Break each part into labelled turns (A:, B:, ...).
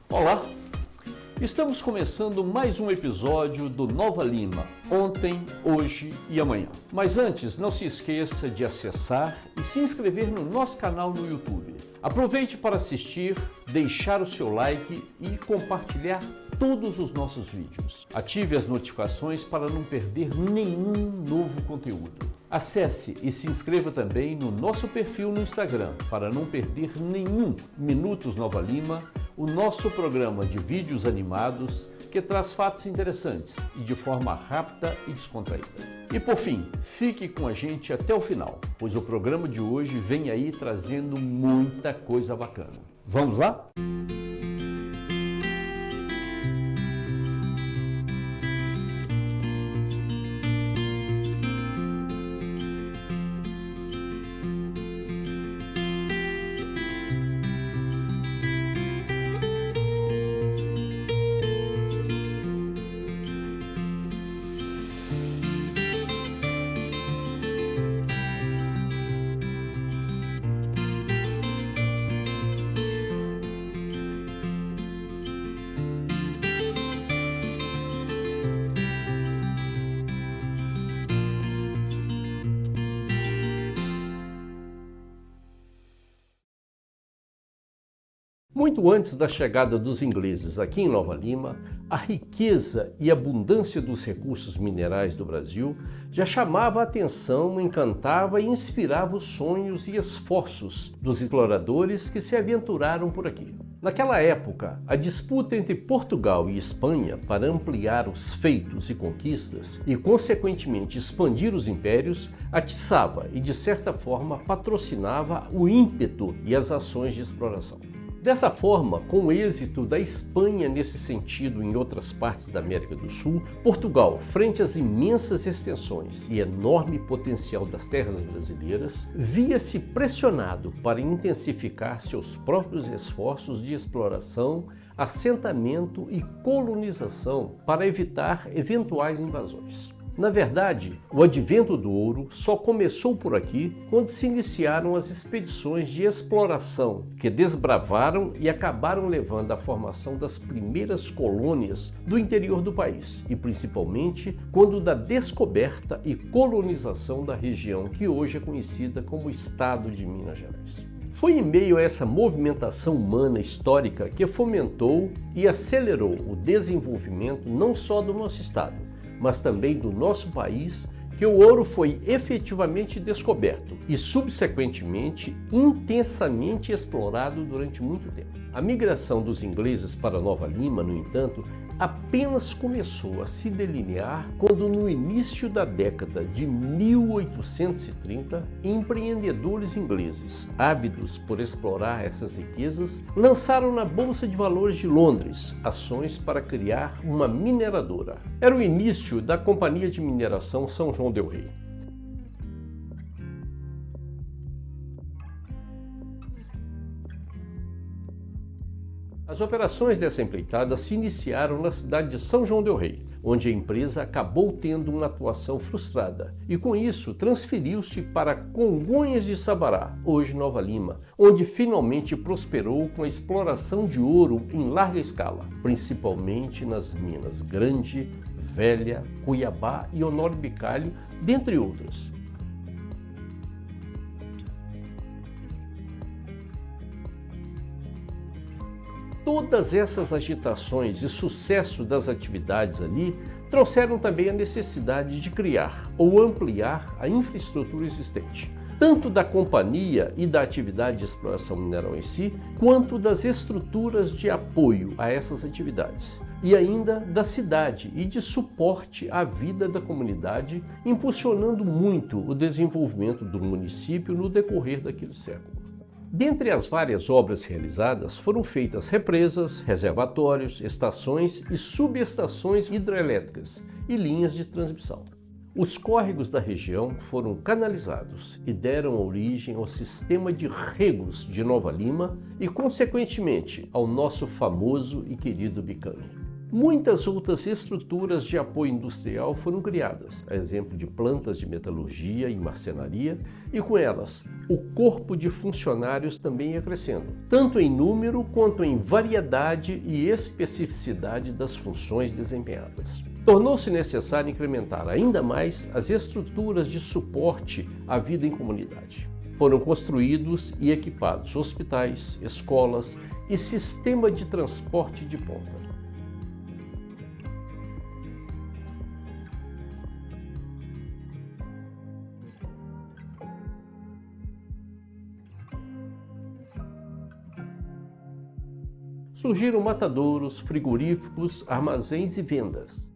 A: Olá, estamos começando mais um episódio do Nova Lima, ontem, hoje e amanhã. Mas antes, não se esqueça de acessar e se inscrever no nosso canal no YouTube. Aproveite para assistir, deixar o seu like e compartilhar todos os nossos vídeos. Ative as notificações para não perder nenhum novo conteúdo. Acesse e se inscreva também no nosso perfil no Instagram para não perder nenhum Minutos Nova Lima, o nosso programa de vídeos animados que traz fatos interessantes e de forma rápida e descontraída. E por fim, fique com a gente até o final, pois o programa de hoje vem aí trazendo muita coisa bacana. Vamos lá? Muito antes da chegada dos ingleses aqui em Nova Lima, a riqueza e abundância dos recursos minerais do Brasil já chamava a atenção, encantava e inspirava os sonhos e esforços dos exploradores que se aventuraram por aqui. Naquela época, a disputa entre Portugal e Espanha para ampliar os feitos e conquistas e, consequentemente, expandir os impérios, atiçava e, de certa forma, patrocinava o ímpeto e as ações de exploração. Dessa forma, com o êxito da Espanha nesse sentido em outras partes da América do Sul, Portugal, frente às imensas extensões e enorme potencial das terras brasileiras, via-se pressionado para intensificar seus próprios esforços de exploração, assentamento e colonização para evitar eventuais invasões. Na verdade, o advento do ouro só começou por aqui quando se iniciaram as expedições de exploração, que desbravaram e acabaram levando à formação das primeiras colônias do interior do país, e principalmente quando da descoberta e colonização da região que hoje é conhecida como Estado de Minas Gerais. Foi em meio a essa movimentação humana histórica que fomentou e acelerou o desenvolvimento não só do nosso estado, mas também do nosso país, que o ouro foi efetivamente descoberto e, subsequentemente, intensamente explorado durante muito tempo. A migração dos ingleses para Nova Lima, no entanto, apenas começou a se delinear quando, no início da década de 1830, empreendedores ingleses, ávidos por explorar essas riquezas, lançaram na Bolsa de Valores de Londres ações para criar uma mineradora. Era o início da Companhia de Mineração São João del Rei. As operações dessa empreitada se iniciaram na cidade de São João del Rei, onde a empresa acabou tendo uma atuação frustrada e, com isso, transferiu-se para Congonhas de Sabará, hoje Nova Lima, onde finalmente prosperou com a exploração de ouro em larga escala, principalmente nas minas Grande, Velha, Cuiabá e Honório Bicalho, dentre outras. Todas essas agitações e sucesso das atividades ali trouxeram também a necessidade de criar ou ampliar a infraestrutura existente, tanto da companhia e da atividade de exploração mineral em si, quanto das estruturas de apoio a essas atividades, e ainda da cidade e de suporte à vida da comunidade, impulsionando muito o desenvolvimento do município no decorrer daquele século. Dentre as várias obras realizadas, foram feitas represas, reservatórios, estações e subestações hidrelétricas e linhas de transmissão. Os córregos da região foram canalizados e deram origem ao sistema de regos de Nova Lima e, consequentemente, ao nosso famoso e querido Bicame. Muitas outras estruturas de apoio industrial foram criadas, a exemplo de plantas de metalurgia e marcenaria, e com elas, o corpo de funcionários também ia crescendo, tanto em número quanto em variedade e especificidade das funções desempenhadas. Tornou-se necessário incrementar ainda mais as estruturas de suporte à vida em comunidade. Foram construídos e equipados hospitais, escolas e sistema de transporte de ponta. Surgiram matadouros, frigoríficos, armazéns e vendas.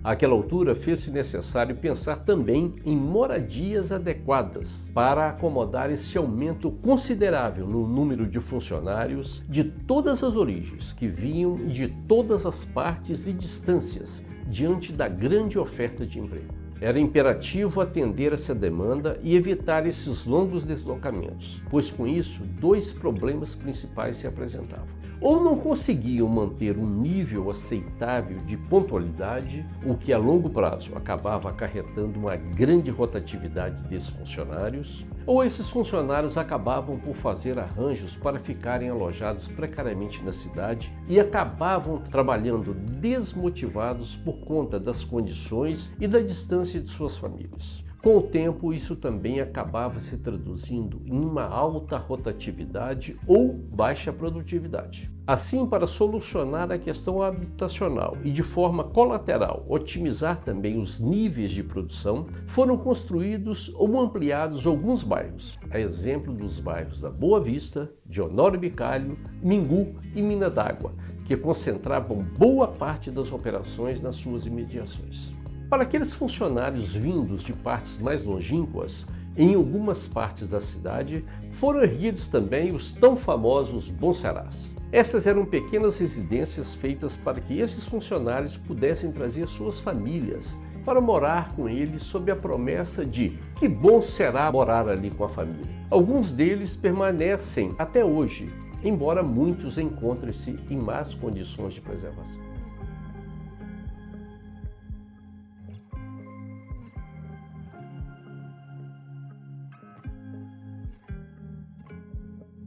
A: Àquela altura, fez-se necessário pensar também em moradias adequadas para acomodar esse aumento considerável no número de funcionários de todas as origens, que vinham de todas as partes e distâncias, diante da grande oferta de emprego. Era imperativo atender essa demanda e evitar esses longos deslocamentos, pois com isso, dois problemas principais se apresentavam. Ou não conseguiam manter um nível aceitável de pontualidade, o que a longo prazo acabava acarretando uma grande rotatividade desses funcionários, ou esses funcionários acabavam por fazer arranjos para ficarem alojados precariamente na cidade e acabavam trabalhando desmotivados por conta das condições e da distância de suas famílias. Com o tempo, isso também acabava se traduzindo em uma alta rotatividade ou baixa produtividade. Assim, para solucionar a questão habitacional e de forma colateral otimizar também os níveis de produção, foram construídos ou ampliados alguns bairros, a exemplo dos bairros da Boa Vista, de Honório Bicalho, Mingu e Mina d'Água, que concentravam boa parte das operações nas suas imediações. Para aqueles funcionários vindos de partes mais longínquas, em algumas partes da cidade, foram erguidos também os tão famosos bonserás. Essas eram pequenas residências feitas para que esses funcionários pudessem trazer suas famílias para morar com eles sob a promessa de que bom será morar ali com a família. Alguns deles permanecem até hoje, embora muitos encontrem-se em más condições de preservação.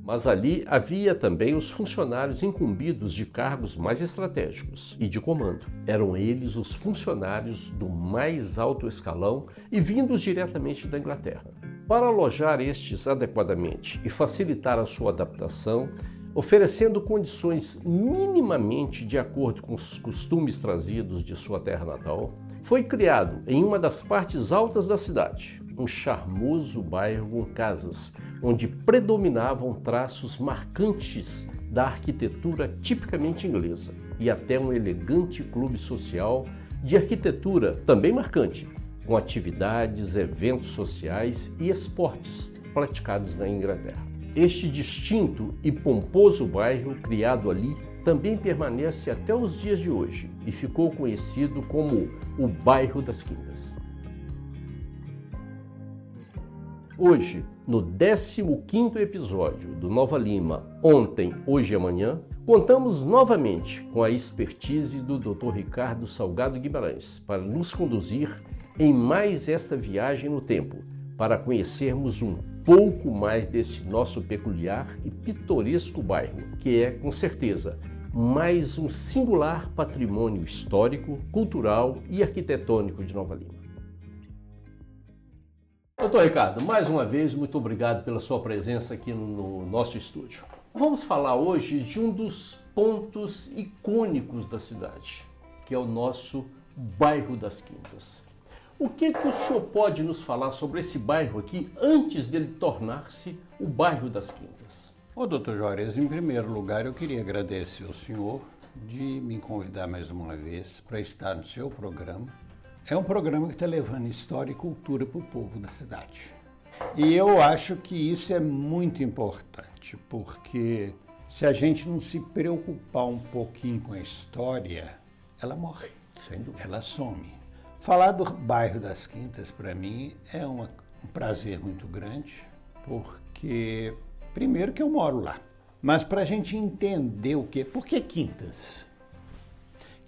A: Mas ali havia também os funcionários incumbidos de cargos mais estratégicos e de comando. Eram eles os funcionários do mais alto escalão e vindos diretamente da Inglaterra. Para alojar estes adequadamente e facilitar a sua adaptação, oferecendo condições minimamente de acordo com os costumes trazidos de sua terra natal, foi criado em uma das partes altas da cidade, um charmoso bairro com casas, onde predominavam traços marcantes da arquitetura tipicamente inglesa e até um elegante clube social de arquitetura também marcante, com atividades, eventos sociais e esportes praticados na Inglaterra. Este distinto e pomposo bairro criado ali também permanece até os dias de hoje e ficou conhecido como o Bairro das Quintas. Hoje, no 15º episódio do Nova Lima, Ontem, Hoje e Amanhã, contamos novamente com a expertise do Dr. Ricardo Salgado Guimarães para nos conduzir em mais esta viagem no tempo, para conhecermos um pouco mais deste nosso peculiar e pitoresco bairro, que é, com certeza, mais um singular patrimônio histórico, cultural e arquitetônico de Nova Lima. Doutor Ricardo, mais uma vez, muito obrigado pela sua presença aqui no nosso estúdio. Vamos falar hoje de um dos pontos icônicos da cidade, que é o nosso Bairro das Quintas. O que o senhor pode nos falar sobre esse bairro aqui antes dele tornar-se o Bairro das Quintas?
B: Ô, doutor Juarez, em primeiro lugar eu queria agradecer ao senhor de me convidar mais uma vez para estar no seu programa. É um programa que está levando história e cultura para o povo da cidade. E eu acho que isso é muito importante, porque se a gente não se preocupar um pouquinho com a história, ela morre, ela some. Falar do bairro das Quintas, para mim, é um prazer muito grande, porque, primeiro, que eu moro lá. Mas para a gente entender o quê? Por que Quintas?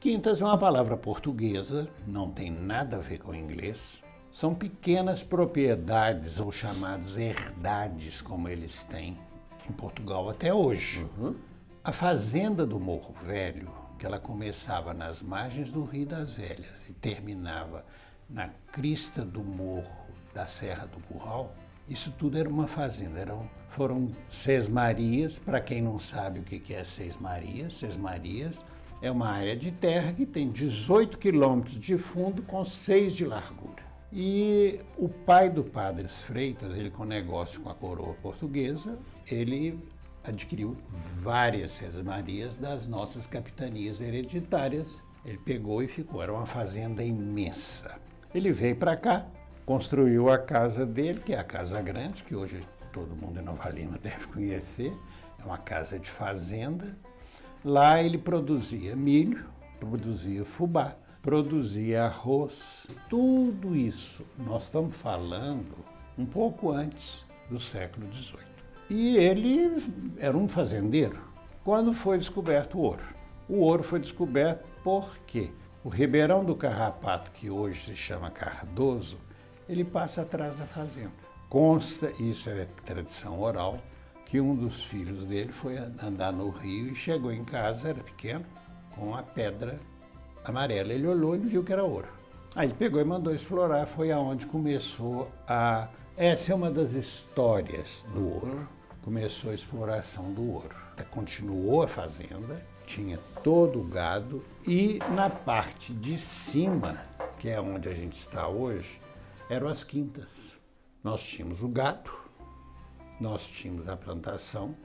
B: Quintas é uma palavra portuguesa, não tem nada a ver com o inglês. São pequenas propriedades, ou chamadas herdades, como eles têm em Portugal até hoje. A fazenda do Morro Velho, que ela começava nas margens do Rio das Velhas e terminava na crista do morro da Serra do Curral, isso tudo era uma fazenda. Foram sesmarias. Para quem não sabe o que é sesmarias é uma área de terra que tem 18 quilômetros de fundo com 6 de largura. E o pai do Padre Freitas, ele com negócio com a coroa portuguesa, ele adquiriu várias sesmarias das nossas capitanias hereditárias. Ele pegou e ficou, era uma fazenda imensa. Ele veio para cá, construiu a casa dele, que é a Casa Grande, que hoje todo mundo em Nova Lima deve conhecer, é uma casa de fazenda. Lá ele produzia milho, produzia fubá, produzia arroz, tudo isso. Nós estamos falando um pouco antes do século XVIII. E ele era um fazendeiro. Quando foi descoberto o ouro foi descoberto porque o Ribeirão do Carrapato, que hoje se chama Cardoso, ele passa atrás da fazenda. Consta, isso é tradição oral, que um dos filhos dele foi andar no rio e chegou em casa, era pequeno, com a pedra amarela. Ele olhou e viu que era ouro. Aí ele pegou e mandou explorar, foi aonde começou a... Essa é uma das histórias do ouro. Começou a exploração do ouro. Continuou a fazenda, tinha todo o gado e na parte de cima, que é onde a gente está hoje, eram as quintas. Nós tínhamos o gado, nós tínhamos a plantação,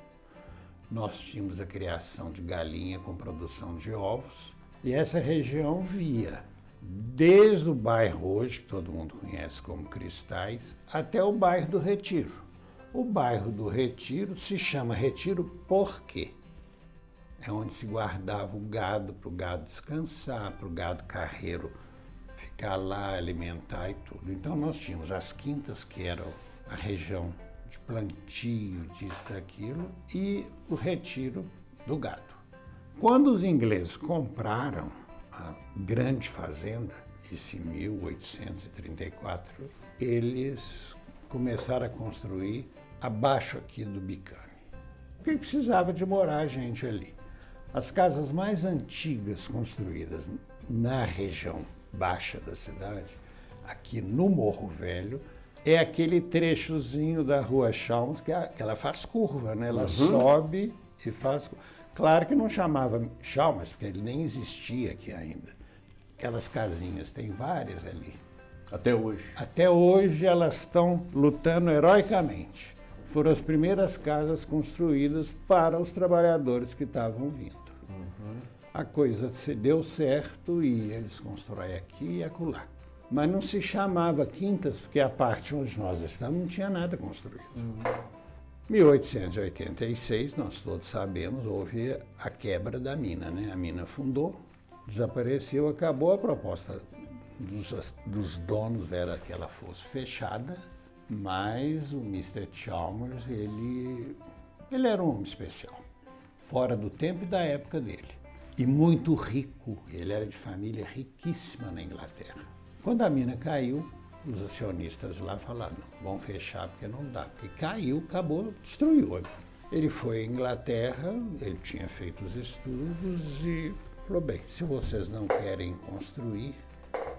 B: nós tínhamos a criação de galinha com produção de ovos, e essa região via desde o bairro hoje, que todo mundo conhece como Cristais, até o bairro do Retiro. O bairro do Retiro se chama Retiro por quê? É onde se guardava o gado para o gado descansar, para o gado carreiro ficar lá, alimentar e tudo. Então nós tínhamos as quintas, que eram a região de plantio, disso, daquilo, e o retiro do gado. Quando os ingleses compraram a grande fazenda, isso em 1834, eles começaram a construir abaixo aqui do Bicame, porque precisava de morar gente ali. As casas mais antigas construídas na região baixa da cidade, aqui no Morro Velho, é aquele trechozinho da Rua Chalmers, que ela faz curva, né? Ela sobe e faz... Claro que não chamava Chalmers, porque ele nem existia aqui ainda. Aquelas casinhas, tem várias ali.
A: Até hoje. Até
B: hoje elas estão lutando heroicamente. Foram as primeiras casas construídas para os trabalhadores que estavam vindo. A coisa se deu certo e eles constroem aqui e acolá. Mas não se chamava quintas, porque a parte onde nós estamos não tinha nada construído. 1886, nós todos sabemos, houve a quebra da mina, né? A mina afundou, desapareceu, acabou. A proposta dos donos era que ela fosse fechada, mas o Mr. Chalmers, ele era um homem especial, fora do tempo e da época dele, e muito rico. Ele era de família riquíssima na Inglaterra. Quando a mina caiu, os acionistas lá falaram, não, vão fechar porque não dá, porque caiu, acabou, destruiu. Ele foi à Inglaterra, ele tinha feito os estudos e falou, bem, se vocês não querem construir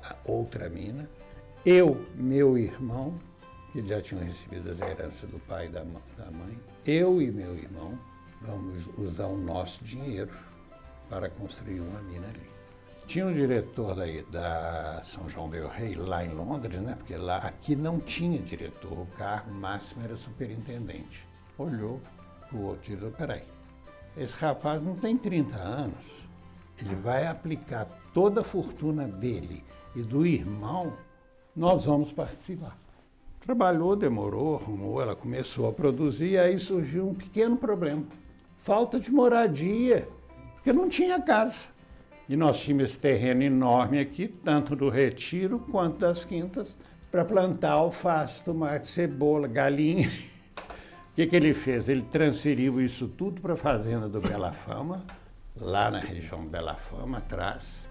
B: a outra mina, meu irmão, que já tinham recebido as heranças do pai e da mãe, eu e meu irmão vamos usar o nosso dinheiro para construir uma mina ali. Tinha um diretor da São João del Rei, lá em Londres, né? Porque aqui não tinha diretor, o cargo máximo era superintendente. Olhou para o outro diretor, peraí, esse rapaz não tem 30 anos, ele vai aplicar toda a fortuna dele e do irmão, nós vamos participar. Trabalhou, demorou, arrumou, ela começou a produzir, e aí surgiu um pequeno problema. Falta de moradia, porque não tinha casa. E nós tínhamos esse terreno enorme aqui, tanto do Retiro quanto das Quintas, para plantar alface, tomate, cebola, galinha. O que ele fez? Ele transferiu isso tudo para a fazenda do Bela Fama, lá na região Bela Fama, atrás,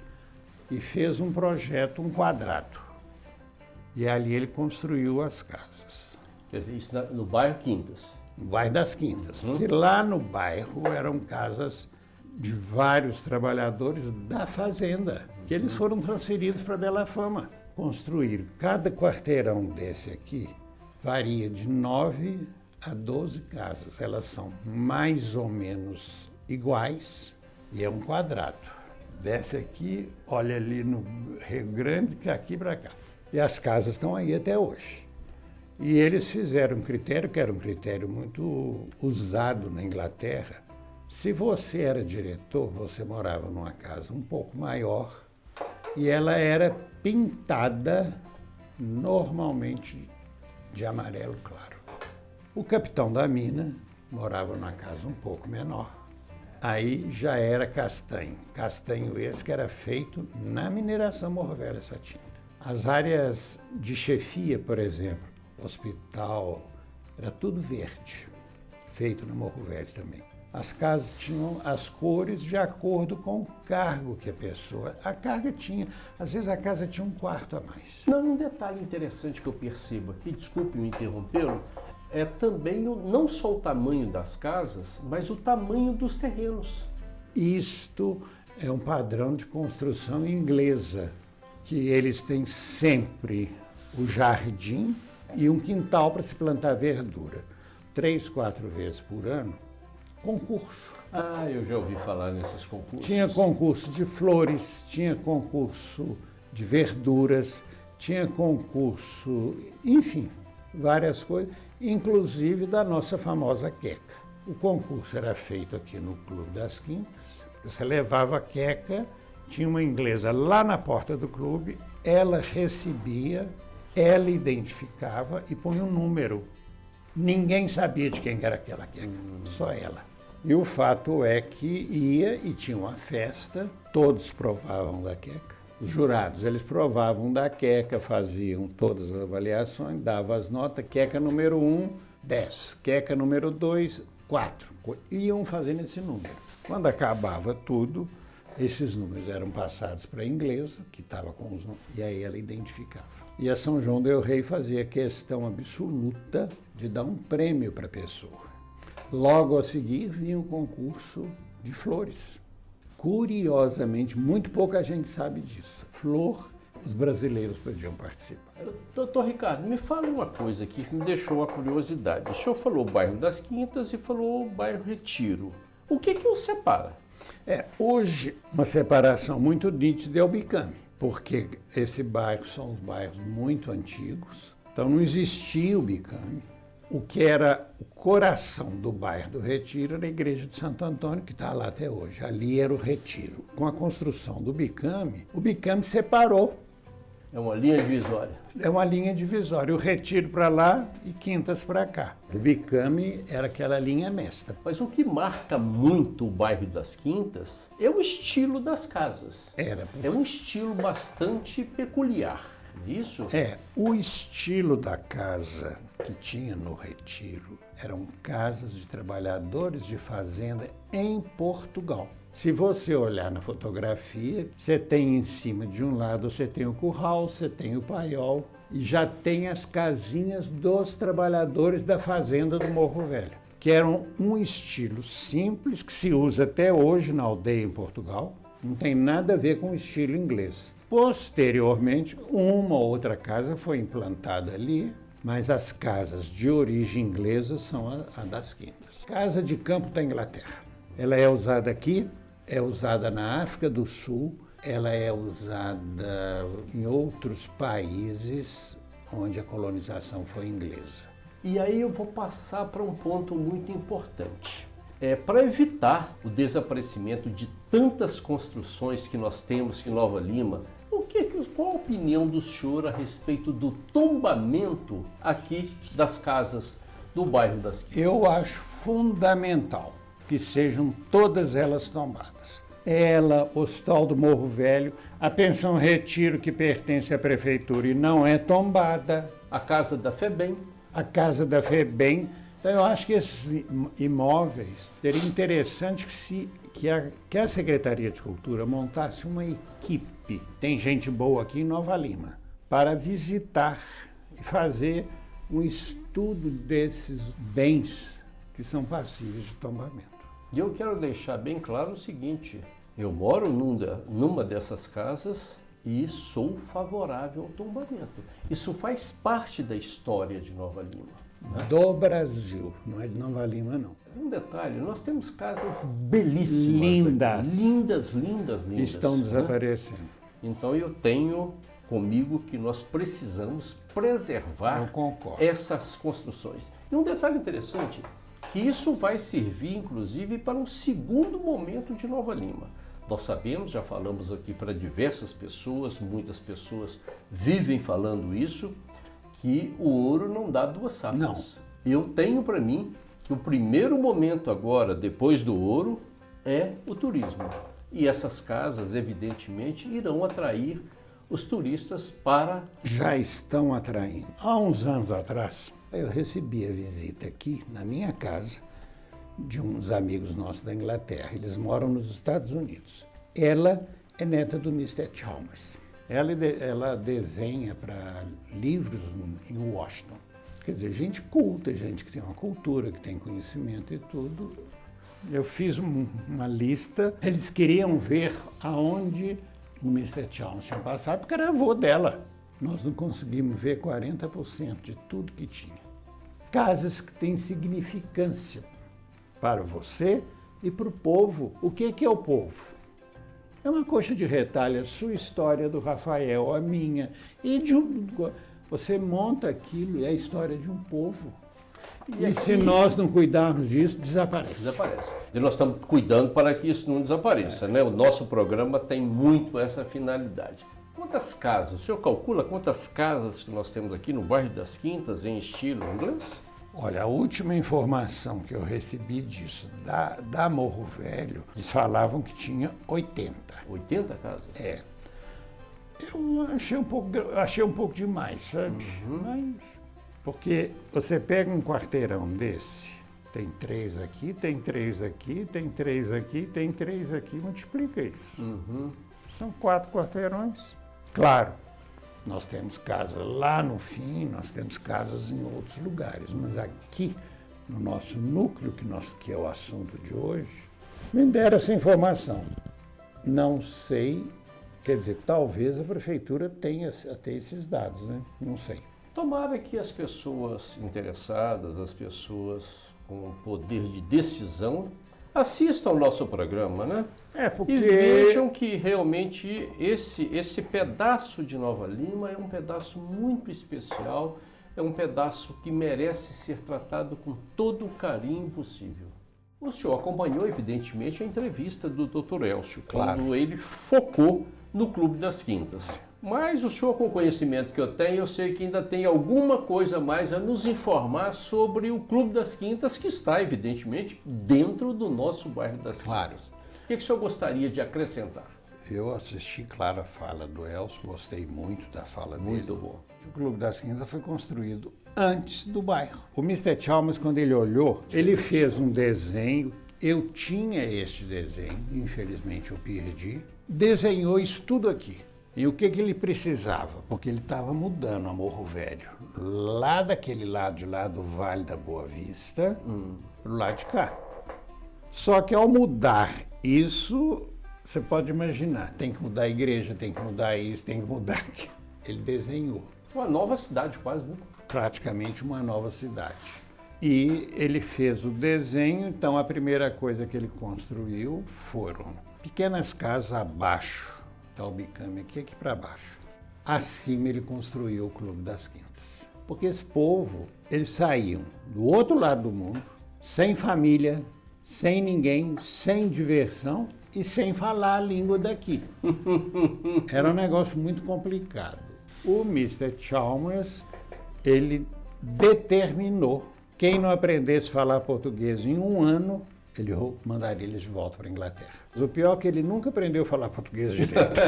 B: e fez um projeto, um quadrado. E ali ele construiu as casas.
A: Quer dizer, isso no bairro Quintas?
B: No bairro das Quintas. Porque lá no bairro eram casas de vários trabalhadores da fazenda, que eles foram transferidos para Bela Fama. Construíram. Cada quarteirão desse aqui varia de 9 a 12 casas. Elas são mais ou menos iguais e é um quadrado. Desce aqui, olha ali no Rio Grande, que é aqui para cá. E as casas estão aí até hoje. E eles fizeram um critério, que era um critério muito usado na Inglaterra. Se você era diretor, você morava numa casa um pouco maior e ela era pintada normalmente de amarelo claro. O capitão da mina morava numa casa um pouco menor. Aí já era castanho. Castanho esse que era feito na mineração Morro Velho, essa tinta. As áreas de chefia, por exemplo, hospital, era tudo verde, feito no Morro Velho também. As casas tinham as cores de acordo com o cargo que a pessoa... A carga tinha, às vezes a casa tinha um quarto a mais.
A: Não, um detalhe interessante que eu percebo aqui, desculpe me interrompê-lo, é também não só o tamanho das casas, mas o tamanho dos terrenos.
B: Isto é um padrão de construção inglesa, que eles têm sempre o jardim e um quintal para se plantar verdura. 3, 4 vezes por ano, concurso.
A: Ah, eu já ouvi falar nesses concursos.
B: Tinha concurso de flores, tinha concurso de verduras, tinha concurso, enfim, várias coisas, inclusive da nossa famosa queca. O concurso era feito aqui no Clube das Quintas. Você levava a queca, tinha uma inglesa lá na porta do clube, ela recebia, ela identificava e punha um número. Ninguém sabia de quem era aquela queca, só ela. E o fato é que ia e tinha uma festa, todos provavam da queca. Os jurados, eles provavam da queca, faziam todas as avaliações, davam as notas, queca número 1, 10, queca número 2, 4. Iam fazendo esse número. Quando acabava tudo, esses números eram passados para a inglesa, que estava com os números, e aí ela identificava. E a São João del Rei fazia questão absoluta de dar um prêmio para a pessoa. Logo a seguir vinha o concurso de flores. Curiosamente, muito pouca gente sabe disso. Flor, os brasileiros podiam participar.
A: Doutor Ricardo, me fala uma coisa aqui que me deixou uma curiosidade. O senhor falou o bairro das Quintas e falou o bairro Retiro. O que os separa?
B: Hoje, uma separação muito nítida é o Bicame, porque esse bairro são os bairros muito antigos, então não existia o Bicame. O que era o coração do bairro do Retiro era a igreja de Santo Antônio, que está lá até hoje. Ali era o Retiro. Com a construção do Bicame, o Bicame separou.
A: É uma linha divisória.
B: É uma linha divisória. O Retiro para lá e Quintas para cá. O Bicame era aquela linha mestra.
A: Mas o que marca muito o bairro das Quintas é o estilo das casas. É um estilo bastante peculiar. Isso?
B: O estilo da casa que tinha no Retiro eram casas de trabalhadores de fazenda em Portugal. Se você olhar na fotografia, você tem em cima de um lado, você tem o curral, você tem o paiol e já tem as casinhas dos trabalhadores da fazenda do Morro Velho, que eram um estilo simples que se usa até hoje na aldeia em Portugal, não tem nada a ver com o estilo inglês. Posteriormente, uma ou outra casa foi implantada ali, mas as casas de origem inglesa são a das Quintas. Casa de campo da Inglaterra. Ela é usada aqui, é usada na África do Sul, ela é usada em outros países onde a colonização foi inglesa.
A: E aí eu vou passar para um ponto muito importante. Para evitar o desaparecimento de tantas construções que nós temos em Nova Lima, qual a opinião do senhor a respeito do tombamento aqui das casas do bairro das Quintas?
B: Eu acho fundamental que sejam todas elas tombadas. Ela, Hospital do Morro Velho, a Pensão Retiro, que pertence à Prefeitura e não é tombada,
A: A Casa da FEBEM.
B: a Casa da FEBEM. Então, eu acho que esses imóveis, seria interessante que a Secretaria de Cultura montasse uma equipe, tem gente boa aqui em Nova Lima, para visitar e fazer um estudo desses bens que são passíveis de tombamento.
A: E eu quero deixar bem claro o seguinte, eu moro numa dessas casas e sou favorável ao tombamento. Isso faz parte da história de Nova Lima. Né?
B: Do Brasil, não é de Nova Lima, não.
A: Um detalhe, nós temos casas belíssimas.
B: Lindas.
A: Aqui. Lindas, lindas, lindas.
B: Estão
A: né?
B: desaparecendo.
A: Então eu tenho comigo que nós precisamos preservar
B: Eu concordo.
A: essas construções. E um detalhe interessante, que isso vai servir inclusive para um segundo momento de Nova Lima. Nós sabemos, já falamos aqui para diversas pessoas, muitas pessoas vivem falando isso, que o ouro não dá duas safras.
B: Não.
A: Eu tenho para mim que o primeiro momento agora, depois do ouro, é o turismo. E essas casas, evidentemente, irão atrair os turistas para...
B: Já estão atraindo. Há uns anos atrás, eu recebi a visita aqui, na minha casa, de uns amigos nossos da Inglaterra. Eles moram nos Estados Unidos. Ela é neta do Mr. Chalmers. Ela desenha para livros em Washington. Quer dizer, gente culta, gente que tem uma cultura, que tem conhecimento e tudo. Eu fiz uma lista. Eles queriam ver aonde o Mr. Chalmers tinha passado, porque era avô dela. Nós não conseguimos ver 40% de tudo que tinha. Casas que têm significância para você e para o povo. O que é o povo? É uma coxa de retalho, a sua história do Rafael, a minha. E você monta aquilo, é a história de um povo. E se nós não cuidarmos disso, desaparece.
A: Desaparece. E nós estamos cuidando para que isso não desapareça, né? O nosso programa tem muito essa finalidade. Quantas casas? O senhor calcula quantas casas que nós temos aqui no bairro das Quintas em estilo inglês?
B: Olha, a última informação que eu recebi disso, da Morro Velho, eles falavam que tinha 80.
A: 80 casas?
B: É. Eu achei um pouco demais, sabe? Mas, porque você pega um quarteirão desse, tem 3 aqui, tem 3 aqui, tem 3 aqui, tem 3 aqui, multiplica isso. São 4 quarteirões. Claro, nós temos casa lá no fim, nós temos casas em outros lugares, mas aqui, no nosso núcleo, que é o assunto de hoje, me deram essa informação. Não sei, quer dizer, talvez a prefeitura tenha até esses dados, né? Não sei.
A: Tomara que as pessoas interessadas, as pessoas com poder de decisão, assistam ao nosso programa, né?
B: Porque...
A: E vejam que realmente esse pedaço de Nova Lima é um pedaço muito especial, é um pedaço que merece ser tratado com todo o carinho possível. O senhor acompanhou, evidentemente, a entrevista do Dr. Elcio,
B: Claro.
A: quando ele focou no Clube das Quintas. Mas o senhor, com o conhecimento que eu tenho, eu sei que ainda tem alguma coisa mais a nos informar sobre o Clube das Quintas, que está, evidentemente, dentro do nosso bairro das
B: Claro.
A: Quintas. O que o senhor gostaria de acrescentar?
B: Eu assisti, claro, a fala do Elcio, gostei muito da fala dele.
A: Muito bom.
B: O Clube das Quintas foi construído antes do bairro. O Mr. Chalmers, quando ele olhou, ele fez um desenho. Eu tinha este desenho, infelizmente eu perdi. Desenhou isso tudo aqui. E o que ele precisava? Porque ele estava mudando a Morro Velho. Lá daquele lado de lá do Vale da Boa Vista, pro lado de cá. Só que ao mudar isso, você pode imaginar, tem que mudar a igreja, tem que mudar isso, tem que mudar aquilo. Ele desenhou.
A: Uma nova cidade quase, né?
B: Praticamente uma nova cidade. E ele fez o desenho, então a primeira coisa que ele construiu foram pequenas casas abaixo da Ubicame, aqui para baixo. Acima ele construiu o Clube das Quintas. Porque esse povo, eles saíam do outro lado do mundo, sem família, sem ninguém, sem diversão e sem falar a língua daqui. Era um negócio muito complicado. O Mr. Chalmers, ele determinou quem não aprendesse a falar português em um ano ele mandaria eles de volta para a Inglaterra. Mas o pior é que ele nunca aprendeu a falar português direito.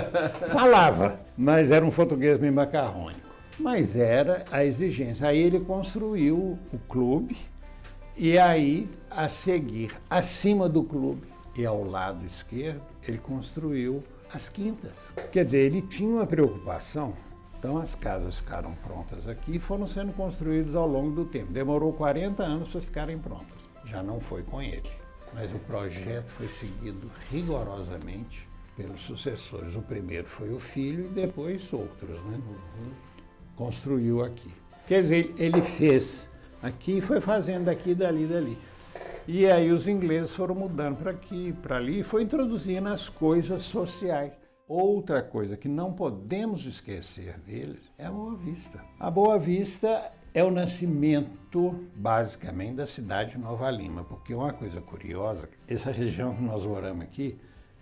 B: Falava, mas era um português meio macarrônico. Mas era a exigência. Aí ele construiu o clube e aí, a seguir, acima do clube e ao lado esquerdo, ele construiu as quintas. Quer dizer, ele tinha uma preocupação. Então as casas ficaram prontas aqui e foram sendo construídas ao longo do tempo. Demorou 40 anos para ficarem prontas. Já não foi com ele. Mas o projeto foi seguido rigorosamente pelos sucessores. O primeiro foi o filho e depois outros, né? Construiu aqui. Quer dizer, ele fez aqui e foi fazendo daqui, dali, dali. E aí os ingleses foram mudando para aqui, para ali, e foi introduzindo as coisas sociais. Outra coisa que não podemos esquecer deles é a Boa Vista. A Boa Vista é o nascimento, basicamente, da cidade de Nova Lima, porque uma coisa curiosa, essa região que nós moramos aqui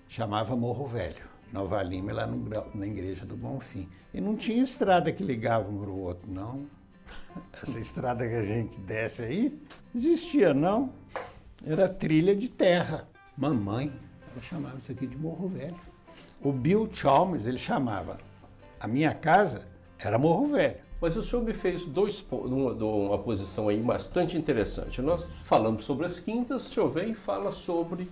B: chamava Morro Velho. Nova Lima é lá na Igreja do Bonfim. E não tinha estrada que ligava um para o outro, não. Essa estrada que a gente desce aí, existia, não. Era trilha de terra. Mamãe, ela chamava isso aqui de Morro Velho. O Bill Chalmers, ele chamava. A minha casa era Morro Velho.
A: Mas o senhor me fez uma posição aí bastante interessante. Nós falamos sobre as quintas, o senhor vem e fala sobre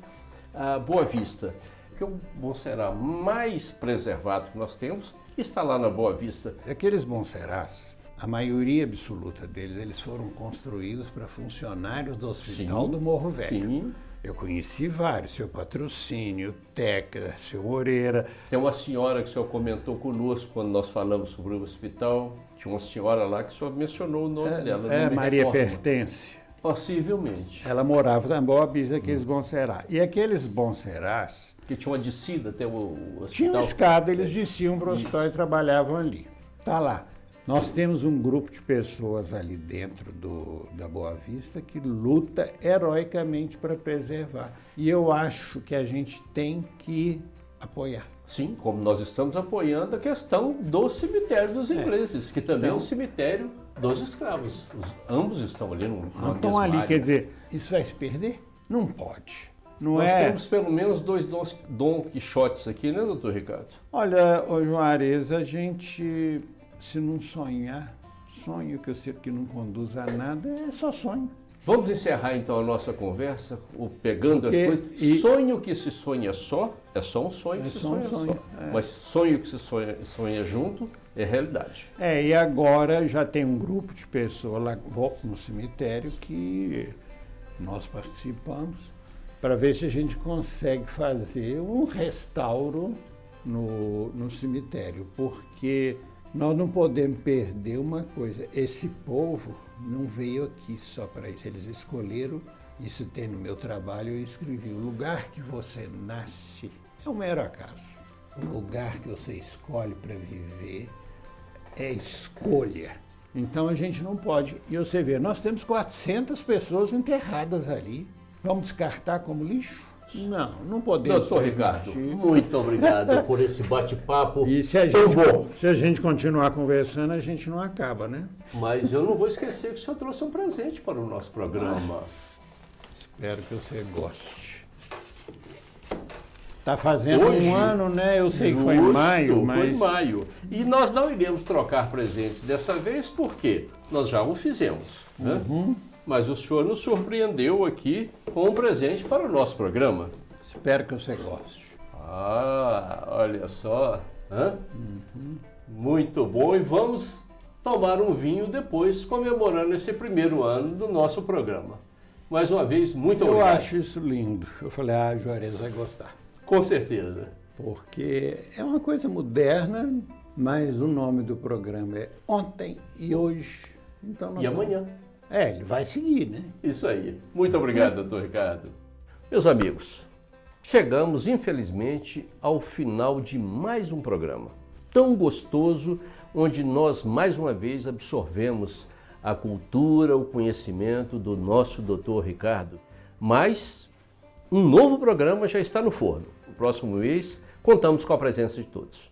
A: a Boa Vista. Que o Monserrat mais preservado que nós temos está lá na Boa Vista.
B: Aqueles Monserrats, a maioria absoluta deles, eles foram construídos para funcionários do Hospital do Morro Velho.
A: Sim.
B: Eu conheci vários, seu Patrocínio, Teca, seu Moreira.
A: Tem uma senhora que o senhor comentou conosco quando nós falamos sobre o hospital. Tinha uma senhora lá que o senhor mencionou o nome dela.
B: Maria Pertence.
A: Possivelmente.
B: Ela morava na Boa Vista, aqueles Monserrat. E aqueles Monserrats...
A: Que tinha uma descida até o hospital.
B: Tinha uma escada, eles desciam para o hospital e trabalhavam ali. Tá lá. Nós temos um grupo de pessoas ali dentro da Boa Vista que luta heroicamente para preservar. E eu acho que a gente tem que apoiar.
A: Sim, como nós estamos apoiando a questão do cemitério dos ingleses, que também é um cemitério dos escravos. Ambos estão ali no
B: Não estão ali, quer dizer, isso vai se perder? Não pode.
A: Nós temos pelo menos 2 Dom Quixotes aqui, né, doutor Ricardo?
B: Olha, ô Juarez, a gente... Se não sonhar, sonho que eu sei que não conduz a nada, é só sonho.
A: Vamos encerrar então a nossa conversa, pegando as coisas. Sonho que se sonha só, é só um sonho que se sonha só. Mas sonho que se sonha junto é realidade.
B: E agora já tem um grupo de pessoas lá no cemitério que nós participamos para ver se a gente consegue fazer um restauro no cemitério, porque... Nós não podemos perder uma coisa. Esse povo não veio aqui só para isso. Eles escolheram, isso tem no meu trabalho, eu escrevi, o lugar que você nasce é um mero acaso. O lugar que você escolhe para viver é escolha. Então a gente não pode... E você vê, nós temos 400 pessoas enterradas ali. Vamos descartar como lixo? Não podemos.
A: Doutor Ricardo, muito obrigado por esse bate-papo.
B: E se a gente continuar conversando, a gente não acaba, né?
A: Mas eu não vou esquecer que o senhor trouxe um presente para o nosso programa.
B: Espero que você goste. Está fazendo hoje, um ano, né? Eu sei que foi em maio, mas...
A: Foi em maio. E nós não iremos trocar presentes dessa vez, porque nós já o fizemos, né? Mas o senhor nos surpreendeu aqui com um presente para o nosso programa.
B: Espero que você goste.
A: Olha só. Muito bom. E vamos tomar um vinho depois, comemorando esse primeiro ano do nosso programa. Mais uma vez, muito obrigado.
B: Eu acho isso lindo. Eu falei, Juarez vai gostar.
A: Com certeza.
B: Porque é uma coisa moderna, mas o nome do programa é Ontem e Hoje. Então
A: e amanhã.
B: Ele vai seguir, né?
A: Isso aí. Muito obrigado, doutor Ricardo. Meus amigos, chegamos, infelizmente, ao final de mais um programa tão gostoso, onde nós, mais uma vez, absorvemos a cultura, o conhecimento do nosso doutor Ricardo. Mas um novo programa já está no forno. No próximo mês, contamos com a presença de todos.